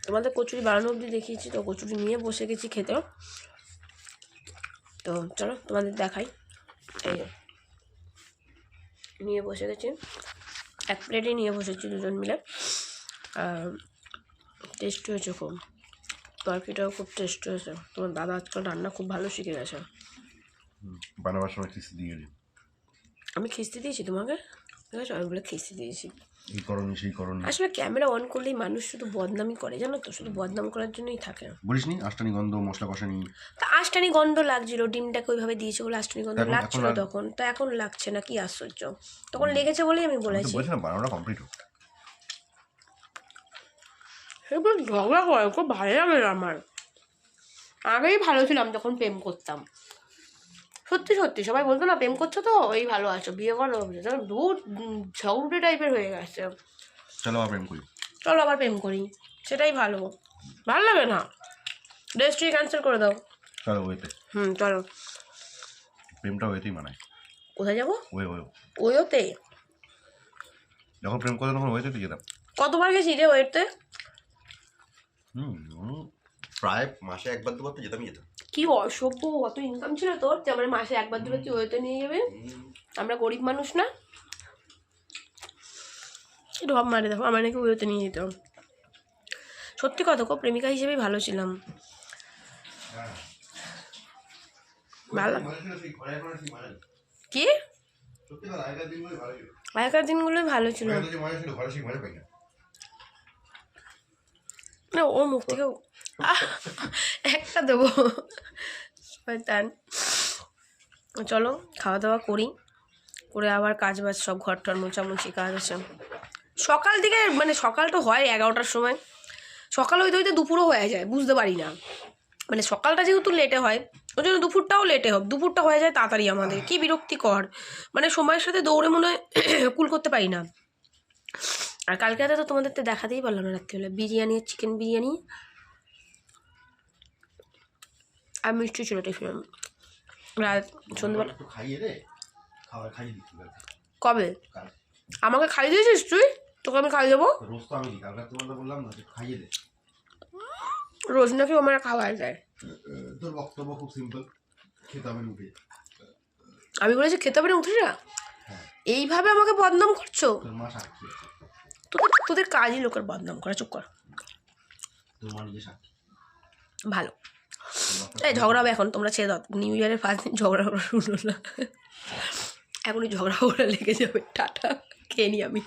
তোমাদের কচুরি বানানো অবধি দেখিয়েছি, তো কচুরি নিয়ে বসে গেছি খেতে। তো চলো তোমাদের দেখাই। এই নিয়ে বসে গেছি, এক প্লেটই নিয়ে বসেছি দুজন মিলে। টেস্ট হয়েছে খুব, তরকারিটাও খুব টেস্ট হয়েছে। তোমার দাদা আজকাল রান্না খুব ভালো শিখে গেছে। বানাবার সময় খিস্তি দিয়ে দিই। আমি খিস্তি দিয়েছি তোমাকে? ঠিক আছে, আমি বলে খিস্তি দিয়েছি। এই করণ সেই করণ। আসলে ক্যামেরা অন করলেই মানুষ শুধু বদনামি করে, জানো তো, শুধু বদনাম করার জন্যই থাকে। বলিসনি আষ্টানি গন্ধ, মশলা কষানি। তা আষ্টানি গন্ধ লাগছিল, ডিমটাকে ওইভাবে দিয়েছে বলে আষ্টানি গন্ধ লাগছিল তখন, তো এখন লাগছে না, কি আশ্চর্য। তখন লেগেছে বলেই আমি বলেছি। বলছিলাম বানানোটা কমপ্লিট হোক। এবার ঝগড়া করে খুব ভালো লাগে আমার। আগেই ভালো ছিলাম যখন প্রেম করতাম, সত্যি সত্যি সবাই বলতো না প্রেম করছো তো এই ভালো আছো, বিয়ে করো, দূর ঝগড়ে টাইপের হয়ে গেছে। চলো আবার প্রেম করি। চলো আবার প্রেম করি, সেটাই ভালো। ভালো লাগে না, রেজিস্ট্রি ক্যান্সেল করে দাও। চলো ওয়েতে। চলো। প্রেমটা ওয়েতেই মানায়। কোথায় যাবো? ওয়েতে। ওতে? যখন প্রেম করতাম তখন ওয়েতে যেতাম। কতবার গেছি রে ওয়েতে? প্রায় মাসে একবার দুবার তো যেতাম। কি অসভ্য, অত ইনকাম ছিল তোর যে আমার মাসে একবার দুবার তুই ওয়েতে নিয়ে যাবে? আমরা গরিব মানুষ না? ঢপ মারে দেখো, আমার নাকি ওয়েতে নিয়ে যেত। সত্যি কথা, খুব প্রেমিকা হিসেবেই ভালো ছিলাম। ভালো কি? আগেকার দিনগুলোই ভালো ছিল না। ওর মুখ থেকে একটা দেবো শয়তান। চলো খাওয়া দাওয়া করি, করে আবার কাজ বাজ সব ঘর টর মোছামুছি কাজ আছে। সকাল দিকে মানে সকাল তো হয় 11টার সময়, সকাল হইতে হইতে দুপুরও হয়ে যায়, বুঝতে পারি না। মানে সকালটা যেহেতু লেটে হয় ওই জন্য দুপুরটাও লেটে হোক, দুপুরটা হয়ে যায় তাড়াতাড়ি। আমাদের কি বিরক্তিকর, মানে সময়ের সাথে দৌড়ে মনে হয় কুল করতে পারি না। আর কালকে রাতে তো তোমাদের তো দেখাতেই পারলাম না, রাত্রিবেলা বিরিয়ানি, চিকেন বিরিয়ানি আর মিষ্টি ছিল টিফিন। রাত সন্ধ্যেবেলা কবে আমাকে খাইয়ে দিয়েছিস তুই? তোকে আমি খাইয়ে দেবো? রোজ নাকি আমার খাওয়া যায়? তোর বক্তব্য খুব সিম্পল, খেতে হবে উঠে। আমি বলেছি খেতে হবে না উঠে যা, এইভাবে আমাকে বদনাম করছো? তোদের কাজই লোকের বদনাম করা, চুপ কর। ভালো এই ঝগড়া হবে এখন, তোমরা ছেড়ে দাও। নিউ ইয়ারের ফার্স্ট দিন ঝগড়া করা শুরু না, এখনই ঝগড়া লেগে যাবে। টাটা, খেয়ে নি আমি।